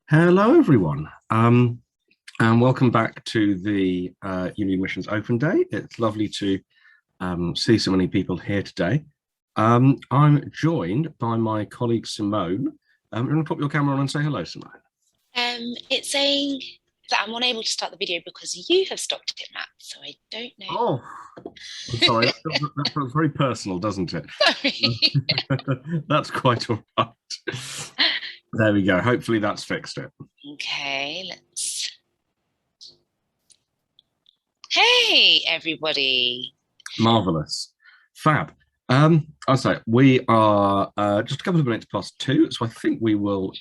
Hello, everyone, and welcome back to the UniAdmissions Open Day. It's lovely to see so many people here today. I'm joined by my colleague Simone. I'm going to pop your camera on and say hello, Simone. It's saying that I'm unable to start the video because you have stopped it, Matt. So I don't know. Oh, I'm sorry. That feels very personal, doesn't it? Sorry. That's quite all right. There we go. Hopefully that's fixed it. Okay, let's. Hey, everybody. Marvelous. Fab. I'll say we are just a couple of minutes past 2, so I think we will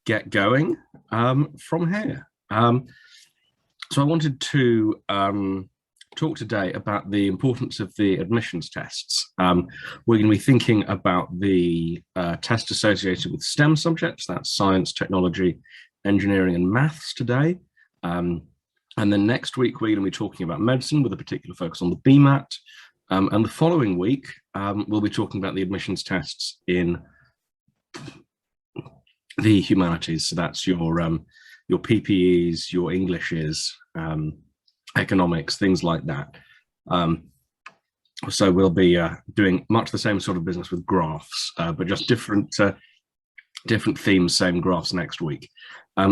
get going from here. So I wanted to talk today about the importance of the admissions tests. We're going to be thinking about the tests associated with STEM subjects, that's science, technology, engineering, and maths today. And then next week, we're going to be talking about medicine with a particular focus on the BMAT. And the following week, we'll be talking about the admissions tests in the humanities. So that's your PPEs, your Englishes, economics, things like that. So we'll be doing much the same sort of business with graphs, but just different themes, same graphs next week.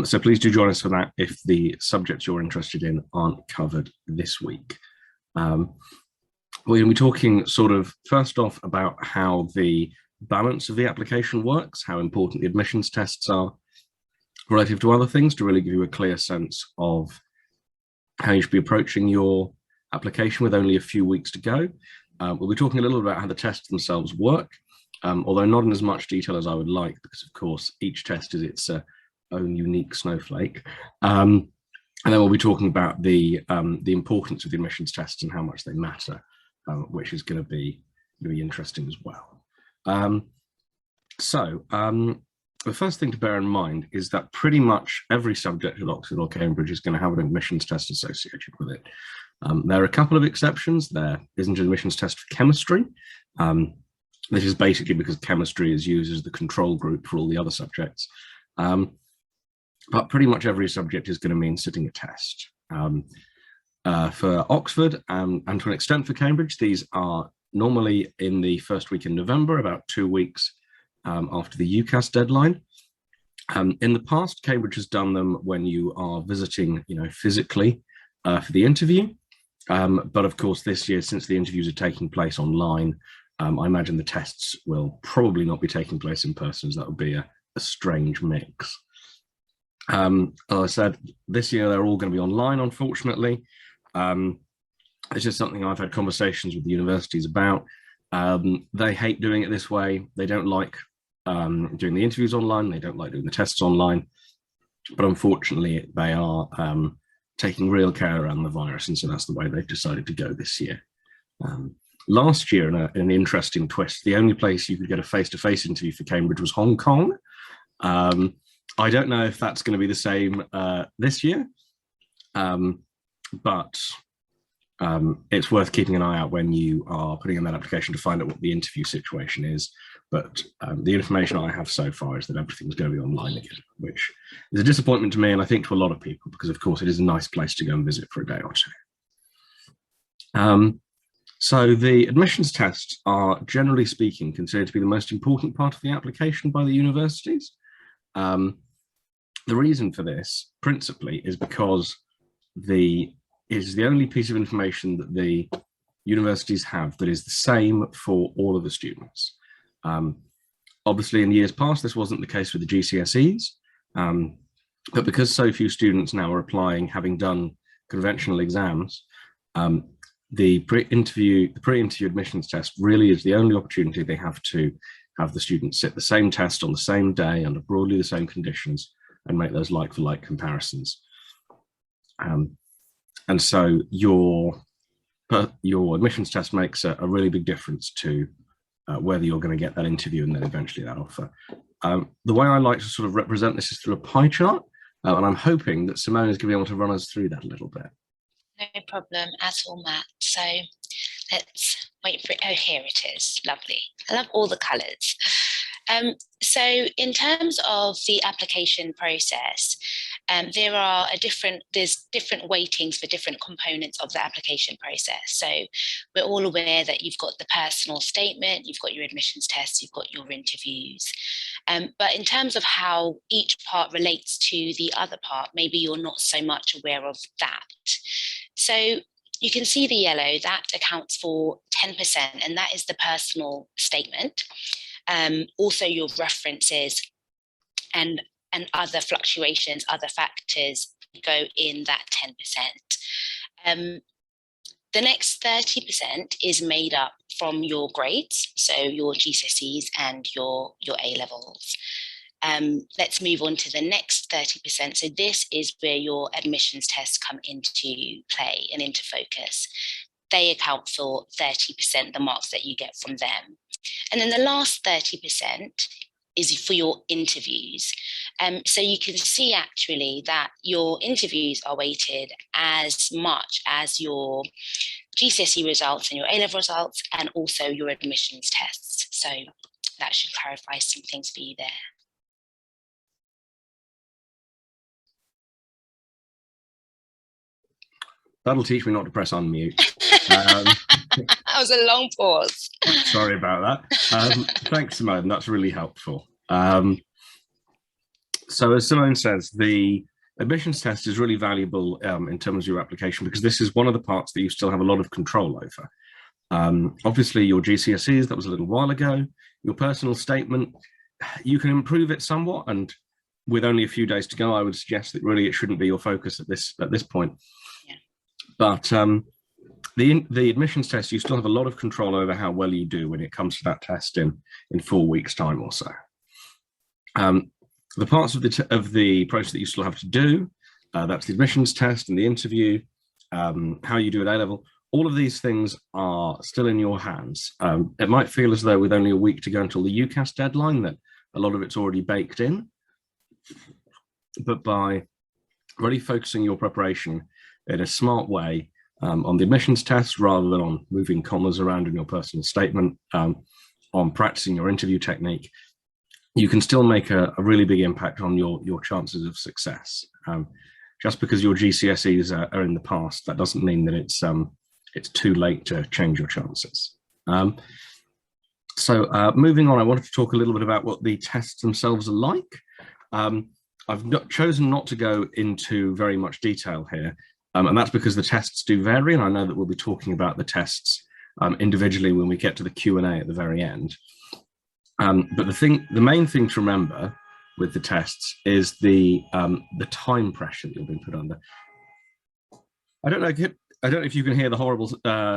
So please do join us for that if the subjects you're interested in aren't covered this week. We're going to be talking sort of first off about how the balance of the application works, how important the admissions tests are relative to other things, to really give you a clear sense of how you should be approaching your application with only a few weeks to go. We'll be talking a little about how the tests themselves work, although not in as much detail as I would like, because of course each test is its own unique snowflake. And then we'll be talking about the importance of the admissions tests and how much they matter, which is going to be interesting as well. The first thing to bear in mind is that pretty much every subject at Oxford or Cambridge is going to have an admissions test associated with it. There are a couple of exceptions. There isn't an admissions test for chemistry. This is basically because chemistry is used as the control group for all the other subjects. But pretty much every subject is going to mean sitting a test. For Oxford and to an extent for Cambridge, these are normally in the first week in November, about 2 weeks after the UCAS deadline. In the past, Cambridge has done them when you are visiting, physically for the interview. But of course, this year, since the interviews are taking place online, I imagine the tests will probably not be taking place in person, so that would be a strange mix. As I said, this year they're all going to be online, unfortunately. It's just something I've had conversations with the universities about. They hate doing it this way. They don't like doing the interviews online. They don't like doing the tests online. But unfortunately, they are taking real care around the virus, and so that's the way they've decided to go this year. Last year, in an interesting twist, the only place you could get a face-to-face interview for Cambridge was Hong Kong. I don't know if that's going to be the same this year, but it's worth keeping an eye out when you are putting in that application to find out what the interview situation is. But the information I have so far is that everything's going to be online again, which is a disappointment to me, and I think to a lot of people, because of course it is a nice place to go and visit for a day or two. So the admissions tests are, generally speaking, considered to be the most important part of the application by the universities. The reason for this, principally, is because is the only piece of information that the universities have that is the same for all of the students. Obviously, in years past, this wasn't the case with the GCSEs, but because so few students now are applying, having done conventional exams, the pre-interview admissions test really is the only opportunity they have to have the students sit the same test on the same day under broadly the same conditions and make those like-for-like comparisons. And so your admissions test makes a really big difference to whether you're going to get that interview and then eventually that offer. The way I like to sort of represent this is through a pie chart, and I'm hoping that Simone is going to be able to run us through that a little bit. No problem at all, Matt. So let's wait for it. Oh, here it is. Lovely. I love all the colours. So in terms of the application process, there's different weightings for different components of the application process. So we're all aware that you've got the personal statement, you've got your admissions tests, you've got your interviews. But in terms of how each part relates to the other part, maybe you're not so much aware of that. So you can see the yellow, that accounts for 10%, and that is the personal statement. Also your references and other fluctuations, other factors go in that 10%. The next 30% is made up from your grades, so your GCSEs and your A-levels. Let's move on to the next 30%. So this is where your admissions tests come into play and into focus. They account for 30%, the marks that you get from them. And then the last 30% is for your interviews. So you can see actually that your interviews are weighted as much as your GCSE results and your A-level results, and also your admissions tests. So that should clarify some things for you there. That'll teach me not to press unmute. That was a long pause. Sorry about that. Thanks, Simone. That's really helpful. So as Simone says, the admissions test is really valuable in terms of your application, because this is one of the parts that you still have a lot of control over. Obviously, your GCSEs, that was a little while ago. Your personal statement, you can improve it somewhat, and with only a few days to go, I would suggest that really it shouldn't be your focus at this point. Yeah. But the admissions test, you still have a lot of control over how well you do when it comes to that test in 4 weeks' time or so. The parts of the process that you still have to do, that's the admissions test and the interview, how you do at A-level, all of these things are still in your hands. It might feel as though with only a week to go until the UCAS deadline that a lot of it's already baked in, but by really focusing your preparation in a smart way on the admissions test rather than on moving commas around in your personal statement, on practicing your interview technique, you can still make a really big impact on your chances of success. Just because your GCSEs are in the past, that doesn't mean that it's too late to change your chances. So moving on, I wanted to talk a little bit about what the tests themselves are like. I've chosen not to go into very much detail here, and that's because the tests do vary, and I know that we'll be talking about the tests individually when we get to the Q&A at the very end. But the main thing to remember with the tests is the time pressure that you've been put under. I don't know if you can hear the horrible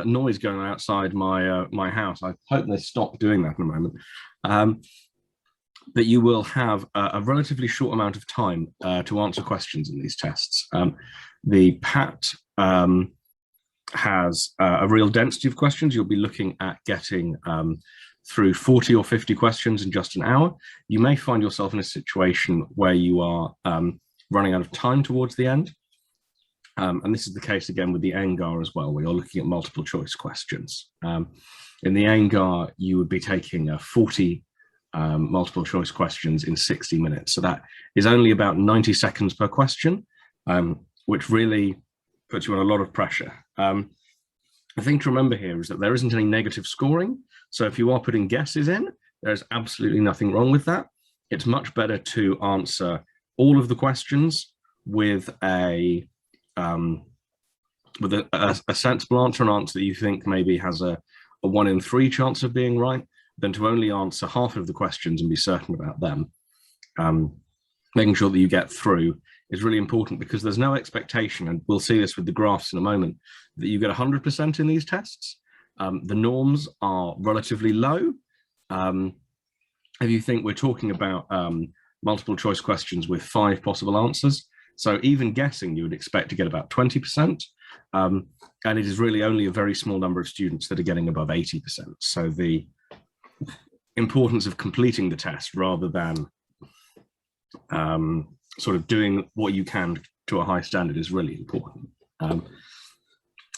noise going on outside my house. I hope they stop doing that in a moment. But you will have a relatively short amount of time to answer questions in these tests. The PAT has a real density of questions. You'll be looking at getting through 40 or 50 questions in just an hour. You may find yourself in a situation where you are running out of time towards the end. And this is the case again with the ANGAR as well, where you're looking at multiple choice questions. In the ANGAR, you would be taking 40 multiple choice questions in 60 minutes. So that is only about 90 seconds per question, which really puts you on a lot of pressure. The thing to remember here is that there isn't any negative scoring. So if you are putting guesses in, there's absolutely nothing wrong with that. It's much better to answer all of the questions with a sensible answer, an answer that you think maybe has a 1 in 3 chance of being right, than to only answer half of the questions and be certain about them. Making sure that you get through is really important, because there's no expectation, and we'll see this with the graphs in a moment, that you get 100% in these tests. The norms are relatively low. If you think we're talking about multiple choice questions with 5 possible answers, so even guessing, you would expect to get about 20%. And it is really only a very small number of students that are getting above 80%. So the importance of completing the test rather than sort of doing what you can to a high standard is really important.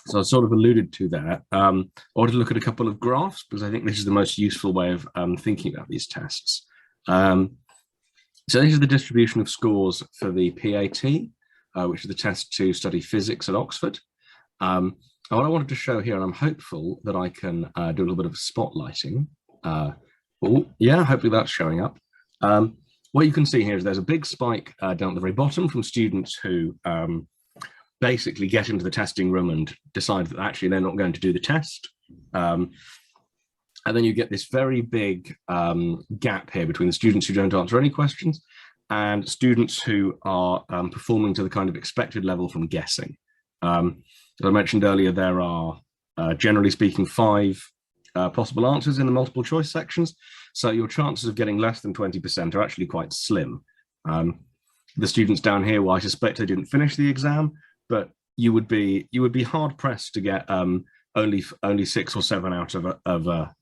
So I sort of alluded to that. I wanted to look at a couple of graphs, because I think this is the most useful way of thinking about these tests. So this is the distribution of scores for the PAT, which is the test to study physics at Oxford. And what I wanted to show here, and I'm hopeful that I can do a little bit of spotlighting. Oh, yeah, hopefully that's showing up. What you can see here is there's a big spike down at the very bottom from students who basically get into the testing room and decide that actually they're not going to do the test. And then you get this very big gap here between the students who don't answer any questions and students who are performing to the kind of expected level from guessing. As I mentioned earlier, there are, generally speaking, 5 possible answers in the multiple choice sections. So your chances of getting less than 20% are actually quite slim. The students down here, well, I suspect they didn't finish the exam, but you would be hard pressed to get only 6 or 7 out of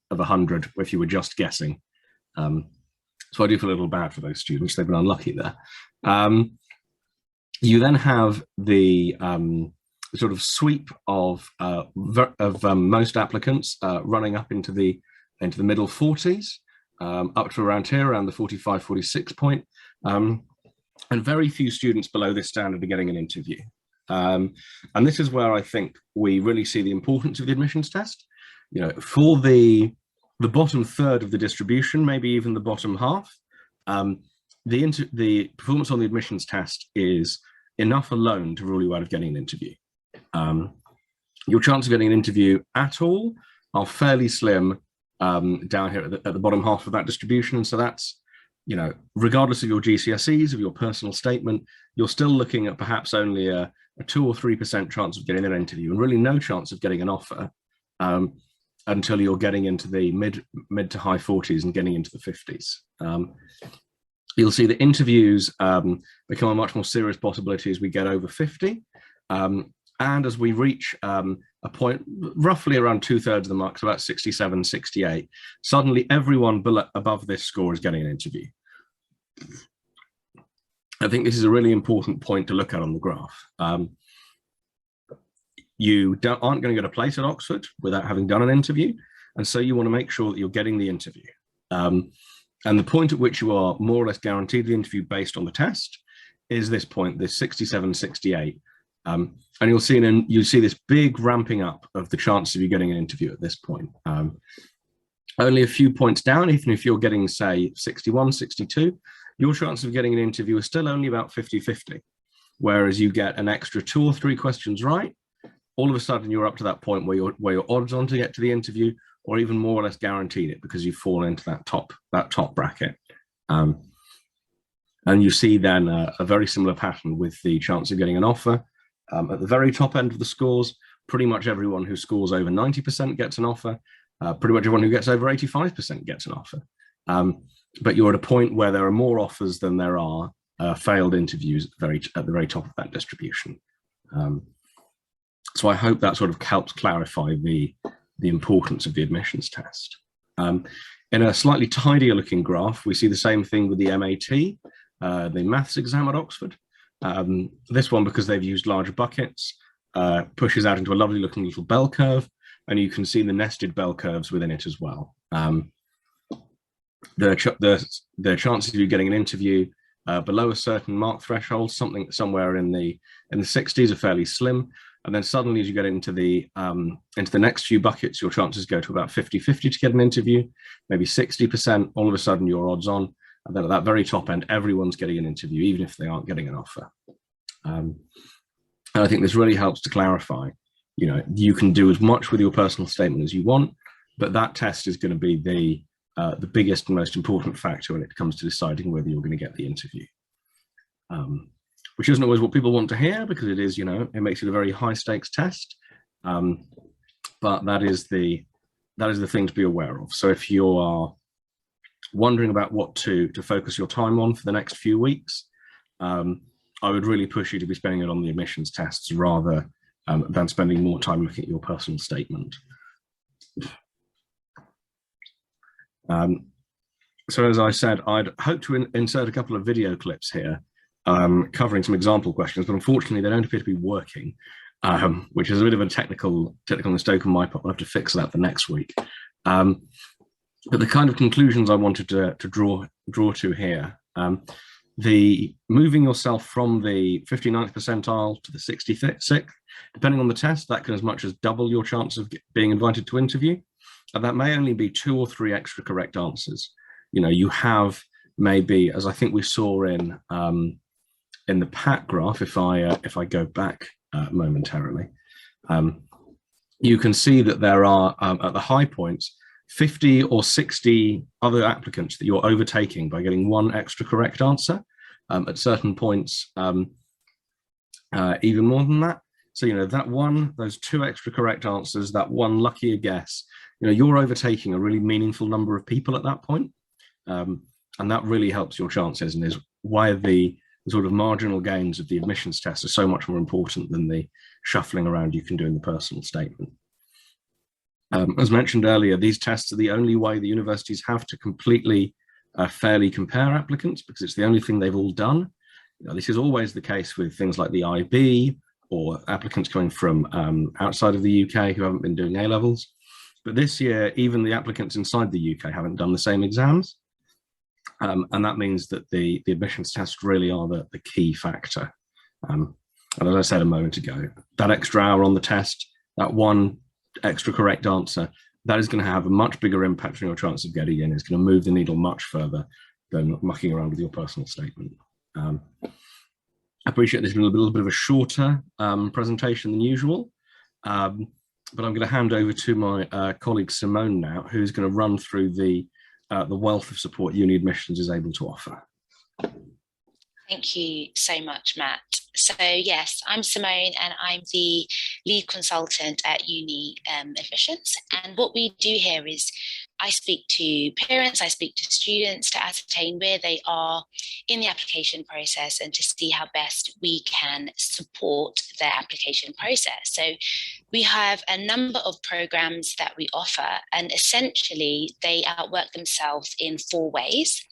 100 if you were just guessing. So I do feel a little bad for those students. They've been unlucky there. You then have the sort of sweep of most applicants running up into the middle 40s, up to around here, around the 45, 46 point. And very few students below this standard are getting an interview. And this is where I think we really see the importance of the admissions test. You know, for the bottom third of the distribution, maybe even the bottom half, the performance on the admissions test is enough alone to rule you out of getting an interview. Your chance of getting an interview at all are fairly slim down here at the bottom half of that distribution. And so that's, you know, regardless of your GCSEs, of your personal statement, you're still looking at perhaps only a 2 or 3% chance of getting an interview and really no chance of getting an offer until you're getting into the mid to high 40s and getting into the 50s. You'll see that interviews become a much more serious possibility as we get over 50. And as we reach a point roughly around 2/3 of the mark, so about 67, 68, suddenly everyone above this score is getting an interview. I think this is a really important point to look at on the graph. You aren't going to get a place at Oxford without having done an interview, and so you want to make sure that you're getting the interview. And the point at which you are more or less guaranteed the interview based on the test is this point, this 67, 68. And you'll see this big ramping up of the chance of you getting an interview at this point. Only a few points down, even if you're getting, say, 61, 62, your chance of getting an interview is still only about 50-50. Whereas you get an extra 2 or 3 questions right, all of a sudden you're up to that point where you're odds on to get to the interview, or even more or less guaranteed it because you fall into that top bracket. And you see then a very similar pattern with the chance of getting an offer. At the very top end of the scores, pretty much everyone who scores over 90% gets an offer. Pretty much everyone who gets over 85% gets an offer. But you're at a point where there are more offers than there are failed interviews at the very top of that distribution. So I hope that sort of helps clarify the importance of the admissions test. In a slightly tidier looking graph, we see the same thing with the MAT, the maths exam at Oxford. This one, because they've used larger buckets, pushes out into a lovely looking little bell curve, and you can see the nested bell curves within it as well. The chances of you getting an interview below a certain mark threshold, somewhere in the 60s, are fairly slim. And then suddenly, as you get into the next few buckets, your chances go to about 50-50 to get an interview, maybe 60%. All of a sudden, you're odds on. And then at that very top end, everyone's getting an interview, even if they aren't getting an offer. And I think this really helps to clarify, you know, you can do as much with your personal statement as you want, but that test is going to be the biggest and most important factor when it comes to deciding whether you're going to get the interview. Which isn't always what people want to hear, because it is, you know, it makes it a very high stakes test. But that is the thing to be aware of. So if you are wondering about what to focus your time on for the next few weeks, I would really push you to be spending it on the admissions tests rather than spending more time looking at your personal statement. So as I said, I'd hope to insert a couple of video clips here covering some example questions, but unfortunately they don't appear to be working, which is a bit of a technical mistake on my part. I'll have to fix that for next week. But the kind of conclusions I wanted to draw to here, the moving yourself from the 59th percentile to the 66th, depending on the test, that can as much as double your chance of being invited to interview. And that may only be 2 or 3 extra correct answers. You know, you have maybe, as I think we saw in the PAT graph, if I go back momentarily, you can see that there are at the high points 50 or 60 other applicants that you're overtaking by getting 1 extra correct answer. At certain points, even more than that. So, you know, those 2 extra correct answers, that 1 luckier guess, you know, you're overtaking a really meaningful number of people at that point. And that really helps your chances, and is why the sort of marginal gains of the admissions test are so much more important than the shuffling around you can do in the personal statement. As mentioned earlier, these tests are the only way the universities have to completely fairly compare applicants, because it's the only thing they've all done. You know, this is always the case with things like the IB or applicants coming from outside of the UK who haven't been doing A-levels. But this year, even the applicants inside the UK haven't done the same exams. And that means that the admissions tests really are the key factor. And as I said a moment ago, that extra hour on the test, that 1 extra correct answer, that is going to have a much bigger impact on your chance of getting in. It's going to move the needle much further than mucking around with your personal statement. I appreciate this has been a little bit of a shorter presentation than usual, but I'm going to hand over to my colleague Simone now, who's going to run through the wealth of support UniAdmissions is able to offer. Thank you so much, Matt. So yes, I'm Simone, and I'm the lead consultant at UniAdmissions. And what we do here is I speak to parents, I speak to students to ascertain where they are in the application process and to see how best we can support their application process. So we have a number of programs that we offer, and essentially they outwork themselves in 4 ways.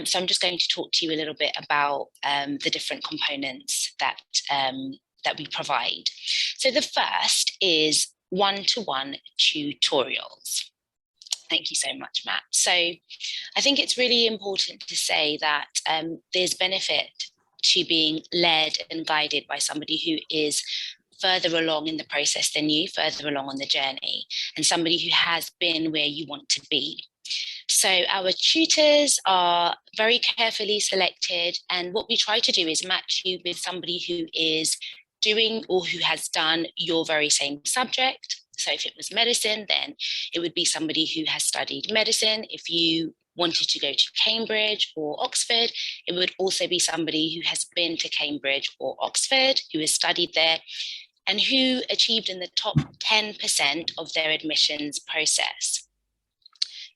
So I'm just going to talk to you a little bit about the different components that we provide. So the first is one-to-one tutorials. Thank you so much, Matt. So I think it's really important to say that there's benefit to being led and guided by somebody who is further along in the process than you, further along on the journey, and somebody who has been where you want to be. So our tutors are very carefully selected, and what we try to do is match you with somebody who is doing or who has done your very same subject. So if it was medicine, then it would be somebody who has studied medicine. If you wanted to go to Cambridge or Oxford, it would also be somebody who has been to Cambridge or Oxford, who has studied there, and who achieved in the top 10% of their admissions process.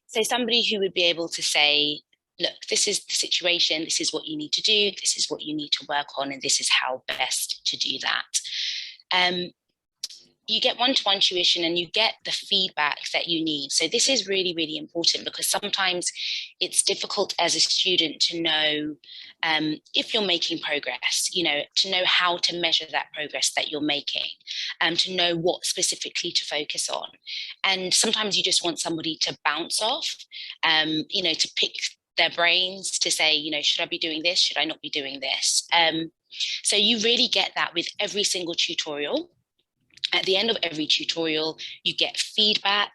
So somebody who would be able to say, look, this is the situation, this is what you need to do, this is what you need to work on, and this is how best to do that. You get one-to-one tuition and you get the feedback that you need. So this is really, really important, because sometimes it's difficult as a student to know if you're making progress, you know, to know how to measure that progress that you're making, to know what specifically to focus on. And sometimes you just want somebody to bounce off, you know, to pick their brains to say, you know, should I be doing this? Should I not be doing this? So you really get that with every single tutorial. At the end of every tutorial, you get feedback.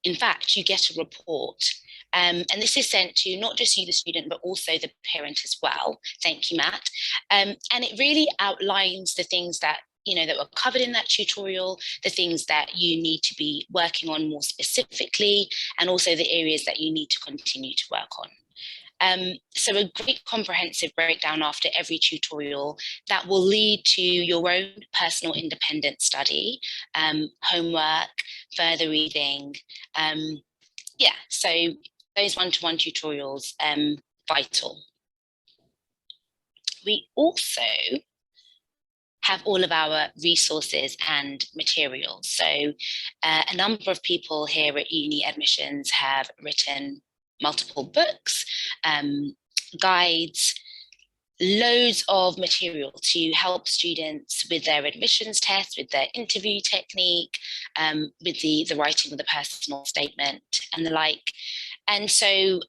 In fact, you get a report. And this is sent to not just you, the student, but also the parent as well. Thank you, Matt. And it really outlines the things that, you know, that were covered in that tutorial, the things that you need to be working on more specifically, and also the areas that you need to continue to work on. So a great comprehensive breakdown after every tutorial that will lead to your own personal independent study, homework, further reading. Yeah, so those one-to-one tutorials, vital. We also have all of our resources and materials. So a number of people here at UniAdmissions have written multiple books, guides, loads of material to help students with their admissions test, with their interview technique, with the writing of the personal statement and the like. And so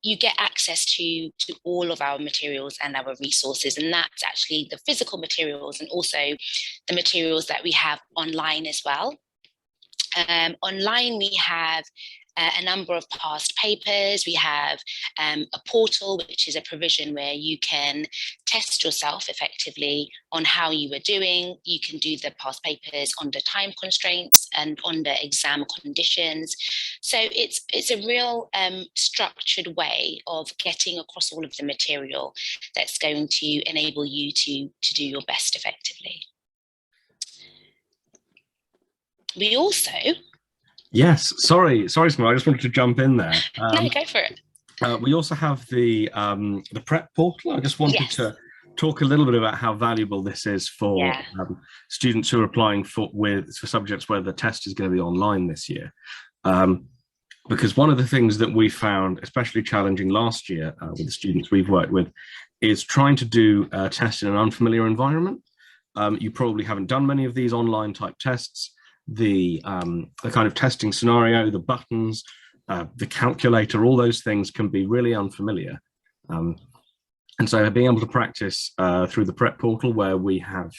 you get access to all of our materials and our resources, and that's actually the physical materials and also the materials that we have online as well. Online, we have a number of past papers. We have a portal, which is a provision where you can test yourself effectively on how you were doing. You can do the past papers under time constraints and under exam conditions. So it's a real structured way of getting across all of the material that's going to enable you to do your best effectively. We also... Yes, sorry, Simone, I just wanted to jump in there. No, go for it. We also have the prep portal. I just wanted to talk a little bit about how valuable this is for students who are applying for subjects where the test is going to be online this year. Because one of the things that we found especially challenging last year with the students we've worked with is trying to do a test in an unfamiliar environment. You probably haven't done many of these online type tests. The kind of testing scenario, the buttons, the calculator, all those things can be really unfamiliar. And so being able to practice through the prep portal, where we have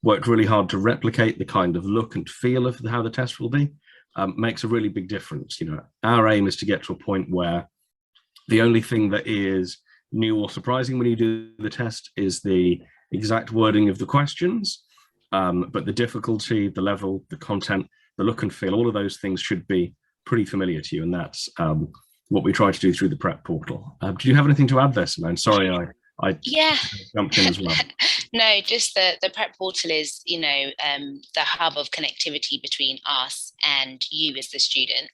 worked really hard to replicate the kind of look and feel of how the test will be, makes a really big difference. You know, our aim is to get to a point where the only thing that is new or surprising when you do the test is the exact wording of the questions. But the difficulty, the level, the content, the look and feel, all of those things should be pretty familiar to you. And that's what we try to do through the prep portal. Do you have anything to add there, Simone? Sorry, I jumped in as well. No, just the prep portal is, you know, the hub of connectivity between us and you as the student.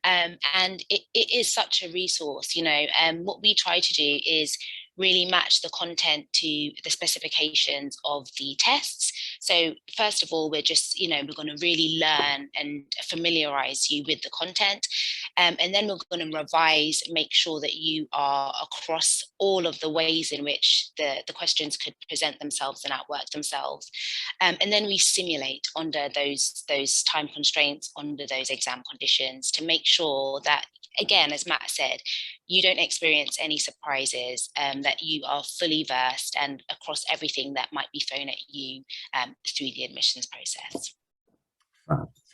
And it is such a resource, you know. What we try to do is really match the content to the specifications of the tests. So first of all, we're just, you know, we're going to really learn and familiarize you with the content. And then we're going to revise, make sure that you are across all of the ways in which the questions could present themselves and outwork themselves. And then we simulate under those time constraints, under those exam conditions, to make sure that, again, as Matt said, you don't experience any surprises, that you are fully versed and across everything that might be thrown at you through the admissions process.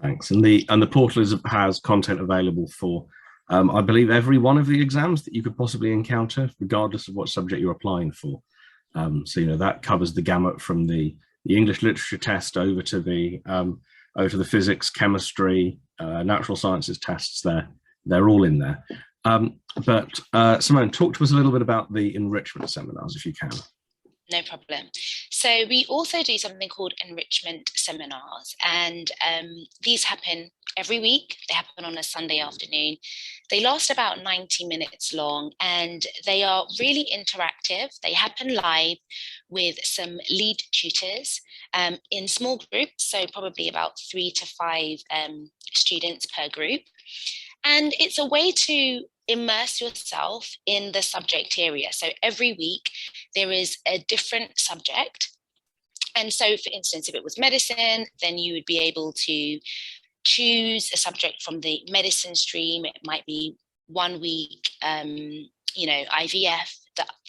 Thanks. And the portal has content available for, I believe, every one of the exams that you could possibly encounter, regardless of what subject you're applying for. So, you know, that covers the gamut from the English literature test over to the physics, chemistry, natural sciences tests. They're all in there. But Simone, talk to us a little bit about the enrichment seminars, if you can. No problem. So we also do something called Enrichment Seminars, and these happen every week. They happen on a Sunday afternoon. They last about 90 minutes long, and they are really interactive. They happen live with some lead tutors in small groups, so probably about 3 to 5 students per group. And it's a way to immerse yourself in the subject area. So every week there is a different subject. And so, for instance, if it was medicine, then you would be able to choose a subject from the medicine stream. It might be one week, you know, IVF.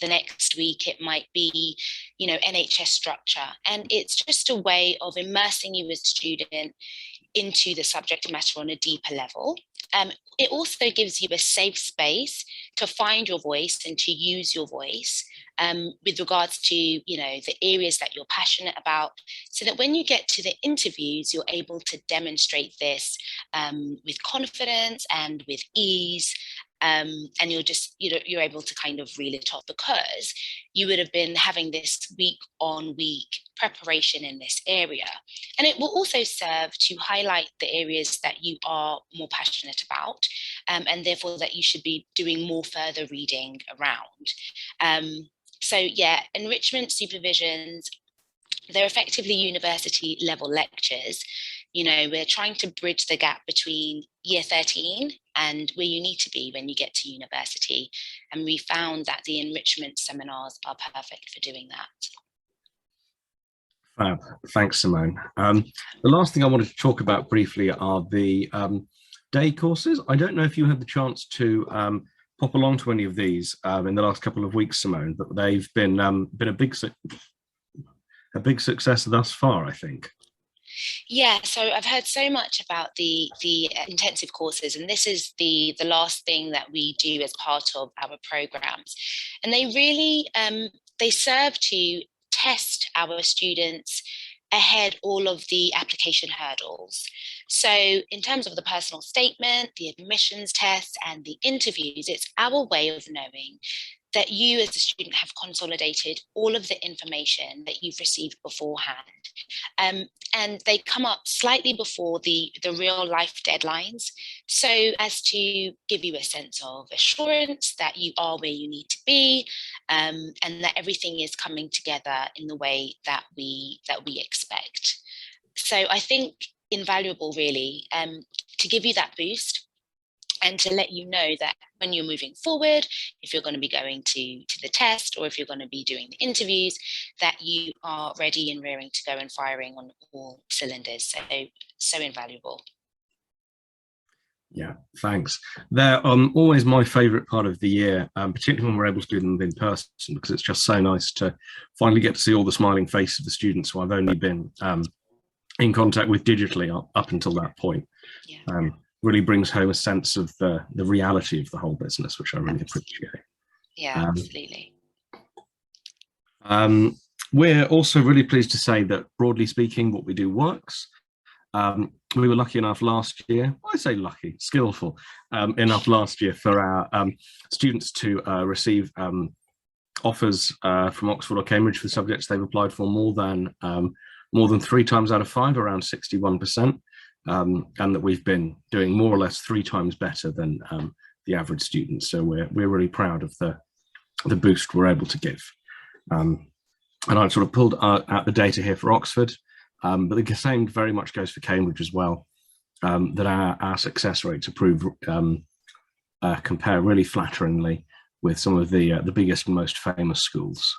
The next week it might be, you know, NHS structure. And it's just a way of immersing you as a student into the subject matter on a deeper level. It also gives you a safe space to find your voice and to use your voice with regards to, you know, the areas that you're passionate about, so that when you get to the interviews, you're able to demonstrate this with confidence and with ease. And you're able to kind of reel it off, because you would have been having this week-on-week preparation in this area. And it will also serve to highlight the areas that you are more passionate about, and therefore that you should be doing more further reading around. So yeah, enrichment supervisions, they're effectively university level lectures. You know, we're trying to bridge the gap between year 13 and where you need to be when you get to university. And we found that the enrichment seminars are perfect for doing that. Fab. Thanks, Simone. The last thing I wanted to talk about briefly are the day courses. I don't know if you had the chance to pop along to any of these in the last couple of weeks, Simone, but they've been a big success thus far, I think. Yeah, so I've heard so much about the intensive courses, and this is the last thing that we do as part of our programs. And they really they serve to test our students ahead all of the application hurdles. So in terms of the personal statement, the admissions test, and the interviews, it's our way of knowing that you as a student have consolidated all of the information that you've received beforehand. And they come up slightly before the real life deadlines, so as to give you a sense of assurance that you are where you need to be, and that everything is coming together in the way that we expect. So I think invaluable, really, to give you that boost and to let you know that when you're moving forward, if you're going to be going to the test, or if you're going to be doing the interviews, that you are ready and rearing to go and firing on all cylinders. So invaluable. Yeah, thanks. They're always my favourite part of the year, particularly when we're able to do them in person, because it's just so nice to finally get to see all the smiling faces of the students who I've only been in contact with digitally up until that point. Yeah. Really brings home a sense of the reality of the whole business, which I really appreciate. Yeah, absolutely. We're also really pleased to say that, broadly speaking, what we do works. We were lucky enough last year, I say lucky, skillful enough last year for our students to receive offers from Oxford or Cambridge for the subjects they've applied for more than 3 times out of 5, around 61%. And that we've been doing more or less 3 times better than the average student. So we're really proud of the boost we're able to give. And I've sort of pulled out the data here for Oxford, but the same very much goes for Cambridge as well, that our success rates compare really flatteringly with some of the biggest and most famous schools.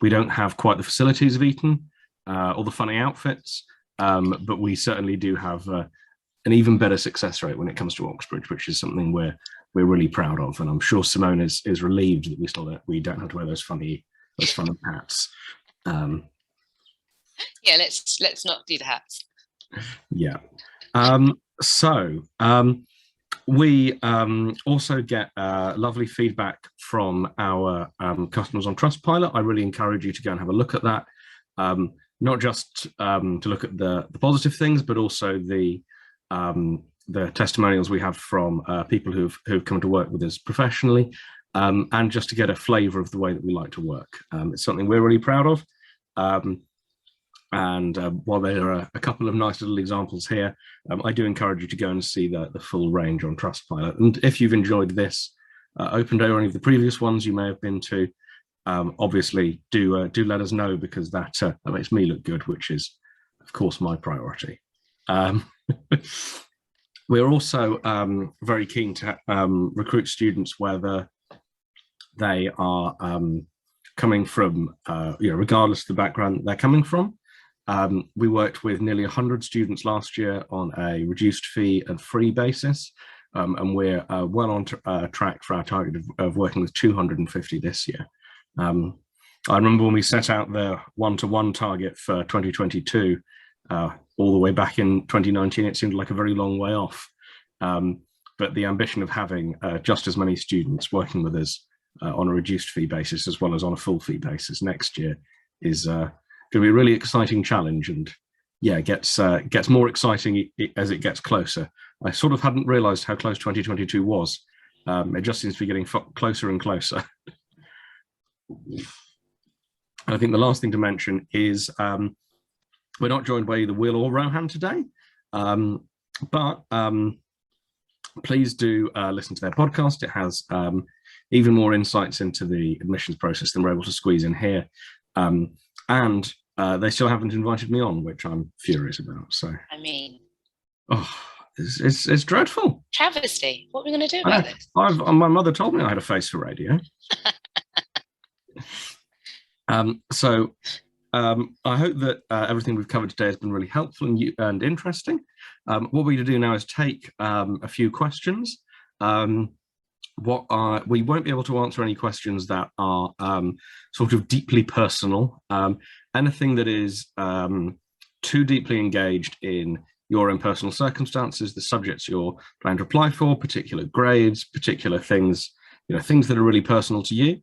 We don't have quite the facilities of Eton or the funny outfits, but we certainly do have an even better success rate when it comes to Oxbridge, which is something we're really proud of. And I'm sure Simone is relieved that we don't have to wear those funny hats. Yeah, let's not do the hats. Yeah. So we also get lovely feedback from our customers on Trustpilot. I really encourage you to go and have a look at that. Not just to look at the positive things, but also the testimonials we have from people who've come to work with us professionally, and just to get a flavour of the way that we like to work. It's something we're really proud of. And while there are a couple of nice little examples here, I do encourage you to go and see the full range on Trustpilot. And if you've enjoyed this Open Day or any of the previous ones you may have been to, obviously do let us know, because that makes me look good, which is of course my priority. We're also very keen to recruit students whether they are coming from regardless of the background they're coming from. We worked with nearly 100 students last year on a reduced fee and free basis, and we're well on track for our target of working with 250 this year. I remember when we set out the 1-to-1 target for 2022, all the way back in 2019, it seemed like a very long way off. But the ambition of having just as many students working with us on a reduced fee basis as well as on a full fee basis next year is going to be a really exciting challenge, and yeah, gets more exciting as it gets closer. I sort of hadn't realised how close 2022 was. It just seems to be getting closer and closer. And I think the last thing to mention is we're not joined by either Will or Rohan today, but please do listen to their podcast. It has even more insights into the admissions process than we're able to squeeze in here. And they still haven't invited me on, which I'm furious about. So I mean, it's dreadful. Travesty. What are we going to do about this? My mother told me I had a face for radio. So I hope that everything we've covered today has been really helpful and interesting. What we're going to do now is take a few questions. We won't be able to answer any questions that are sort of deeply personal. Anything that is too deeply engaged in your own personal circumstances, the subjects you're planning to apply for, particular grades, particular things, things that are really personal to you.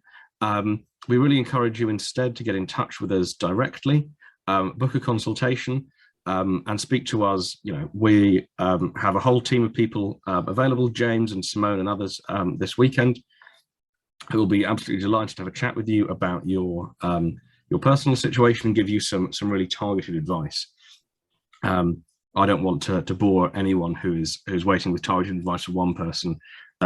We really encourage you instead to get in touch with us directly, book a consultation, and speak to us. We have a whole team of people available, James and Simone and others this weekend, who will be absolutely delighted to have a chat with you about your personal situation and give you some really targeted advice. I don't want to bore anyone who's waiting with targeted advice for one person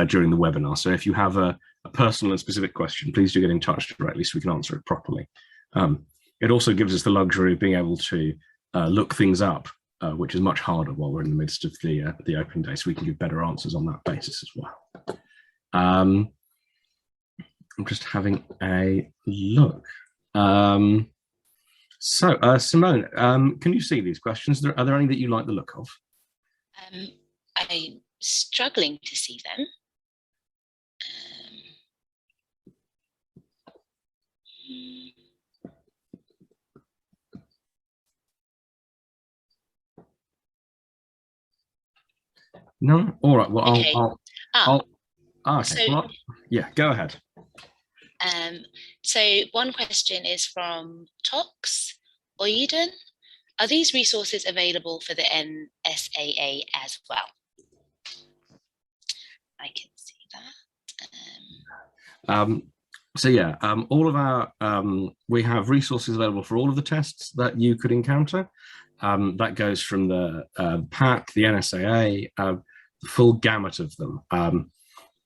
during the webinar. So if you have a personal and specific question, please do get in touch directly so we can answer it properly. It also gives us the luxury of being able to look things up, which is much harder while we're in the midst of the open day, so we can give better answers on that basis as well. I'm just having a look. Simone, can you see these questions? Are there any that you like the look of? I'm struggling to see them. No? All right. Well, okay. Okay. So, well, yeah, go ahead. So one question is from Tox or Eden. Are these resources available for the NSAA as well? I can see that. So yeah, all of our, we have resources available for all of the tests that you could encounter. That goes from the PAC, the NSAA, the full gamut of them.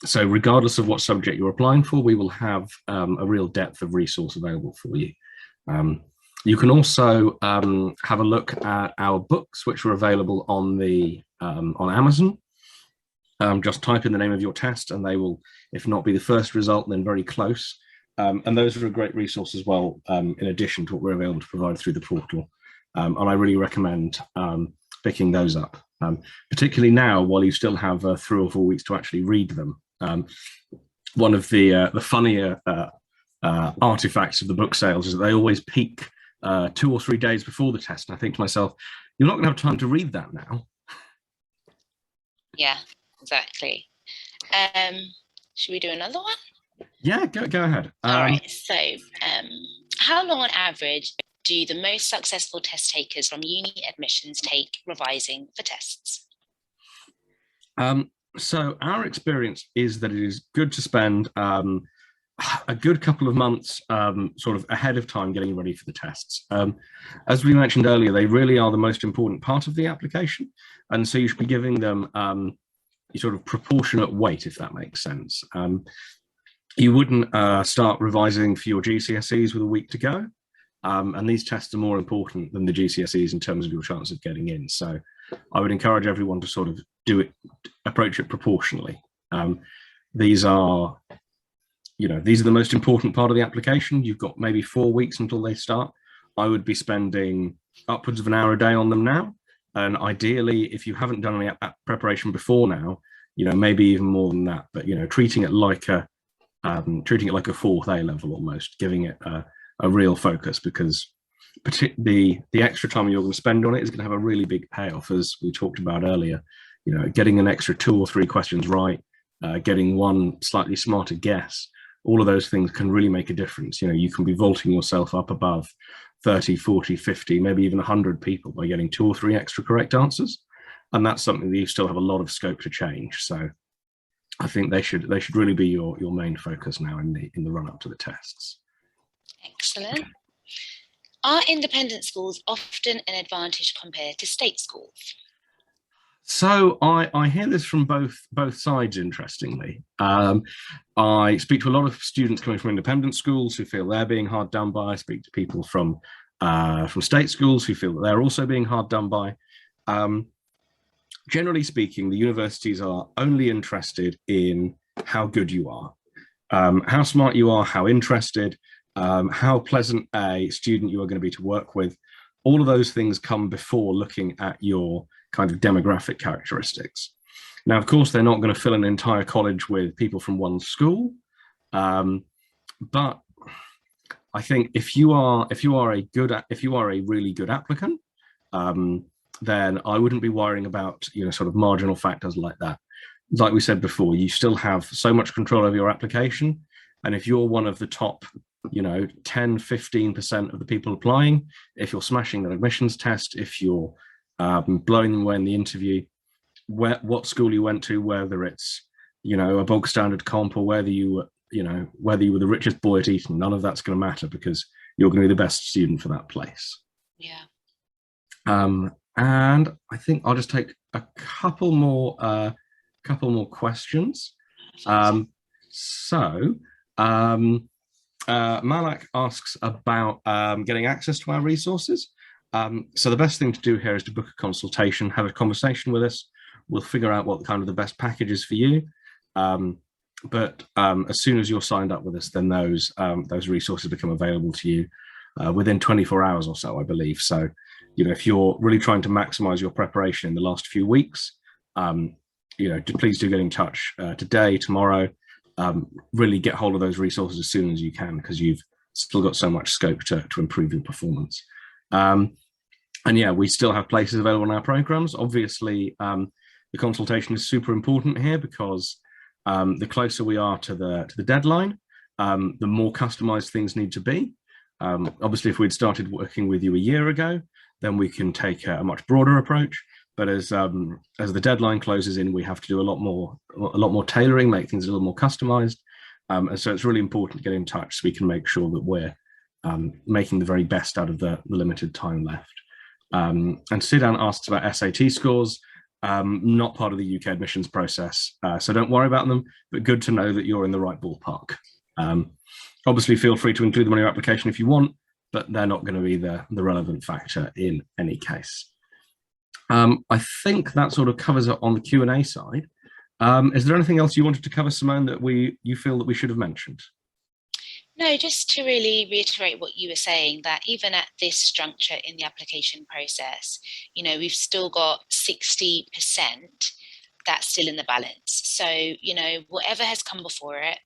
So regardless of what subject you're applying for, we will have a real depth of resource available for you. You can also have a look at our books, which are available on on Amazon. Just type in the name of your test and they will, if not be the first result, then very close. And those are a great resource as well, in addition to what we're able to provide through the portal. And I really recommend picking those up, particularly now while you still have 3 or 4 weeks to actually read them. One of the funnier artifacts of the book sales is that they always peak 2 or 3 days before the test. And I think to myself, you're not going to have time to read that now. Yeah, exactly. Should we do another one? Yeah, go ahead. All right. So how long on average do the most successful test takers from UniAdmissions take revising for tests? So our experience is that it is good to spend a good couple of months sort of ahead of time getting ready for the tests. As we mentioned earlier, they really are the most important part of the application. And so you should be giving them a sort of proportionate weight, if that makes sense. You wouldn't start revising for your GCSEs with a week to go. And these tests are more important than the GCSEs in terms of your chance of getting in. So I would encourage everyone to sort of approach it proportionally. These are the most important part of the application. You've got maybe 4 weeks until they start. I would be spending upwards of an hour a day on them now. And ideally, if you haven't done any preparation before now, maybe even more than that, but, treating it like a 4th A level almost, giving it a real focus, because the extra time you're going to spend on it is going to have a really big payoff, as we talked about earlier. Getting an extra 2 or 3 questions right, getting one slightly smarter guess, all of those things can really make a difference. You can be vaulting yourself up above 30, 40, 50, maybe even 100 people by getting 2 or 3 extra correct answers. And that's something that you still have a lot of scope to change. So I think they should really be your main focus now in the run up to the tests. Excellent. Are independent schools often an advantage compared to state schools? So I hear this from both sides, interestingly. I speak to a lot of students coming from independent schools who feel they're being hard done by. I speak to people from state schools who feel that they're also being hard done by. Generally speaking, the universities are only interested in how good you are, how smart you are, how interested. how pleasant a student you are going to be to work with. All of those things come before looking at your kind of demographic characteristics. Now, of course, they're not going to fill an entire college with people from one school, but I think if you are a really good applicant, then I wouldn't be worrying about sort of marginal factors like that. Like we said before, you still have so much control over your application, and if you're one of the top 10-15% of the people applying, if you're smashing an admissions test, if you're blowing them away in the interview, what school you went to, whether it's a bog standard comp or whether you were the richest boy at Eton, none of that's going to matter because you're going to be the best student for that place. Yeah. And I think I'll just take a couple more questions. Malak asks about getting access to our resources. So the best thing to do here is to book a consultation, have a conversation with us. We'll figure out what kind of the best package is for you. But as soon as you're signed up with us, then those resources become available to you within 24 hours or so, I believe. So, if you're really trying to maximize your preparation in the last few weeks, please do get in touch today, tomorrow. Really get hold of those resources as soon as you can, because you've still got so much scope to improve your performance. And yeah, we still have places available in our programs. Obviously, the consultation is super important here because the closer we are to the deadline, the more customized things need to be. Obviously, if we'd started working with you a year ago, then we can take a much broader approach. But as the deadline closes in, we have to do a lot more tailoring, make things a little more customized. And so it's really important to get in touch so we can make sure that we're making the very best out of the limited time left. And Sidan asks about SAT scores. Not part of the UK admissions process, so don't worry about them, but good to know that you're in the right ballpark. Obviously, feel free to include them on your application if you want, but they're not going to be the relevant factor in any case. I think that sort of covers it on the Q&A side. Is there anything else you wanted to cover, Simone, that you feel that we should have mentioned? No, just to really reiterate what you were saying, that even at this juncture in the application process, we've still got 60% that's still in the balance. So, whatever has come before it,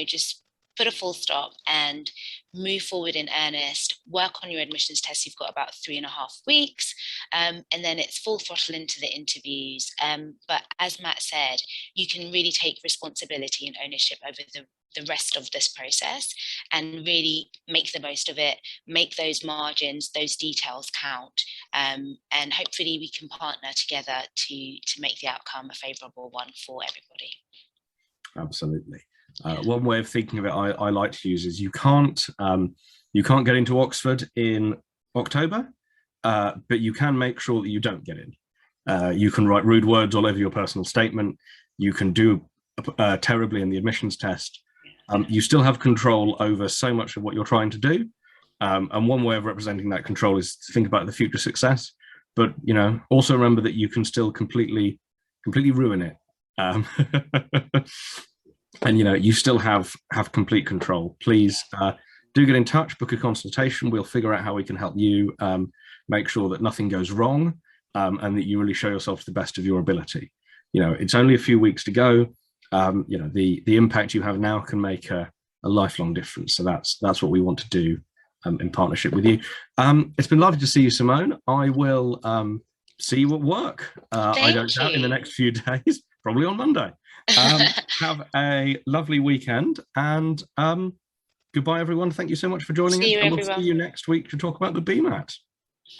just put a full stop and move forward in earnest, work on your admissions test. You've got about 3.5 weeks, and then it's full throttle into the interviews. But as Matt said, you can really take responsibility and ownership over the rest of this process and really make the most of it, make those margins, those details count, and hopefully we can partner together to make the outcome a favourable one for everybody. Absolutely. One way of thinking of it I like to use is you can't get into Oxford in October, but you can make sure that you don't get in. You can write rude words all over your personal statement. You can do terribly in the admissions test. You still have control over so much of what you're trying to do. And one way of representing that control is to think about the future success. But, also remember that you can still completely ruin it. And, you still have complete control. Please do get in touch, book a consultation. We'll figure out how we can help you make sure that nothing goes wrong and that you really show yourself to the best of your ability. It's only a few weeks to go. The impact you have now can make a lifelong difference. So that's what we want to do in partnership with you. It's been lovely to see you, Simone. I will see you at work. I don't doubt in the next few days, probably on Monday. Have a lovely weekend and goodbye, everyone. Thank you so much for joining us. And we'll see you next week to talk about the BMAT.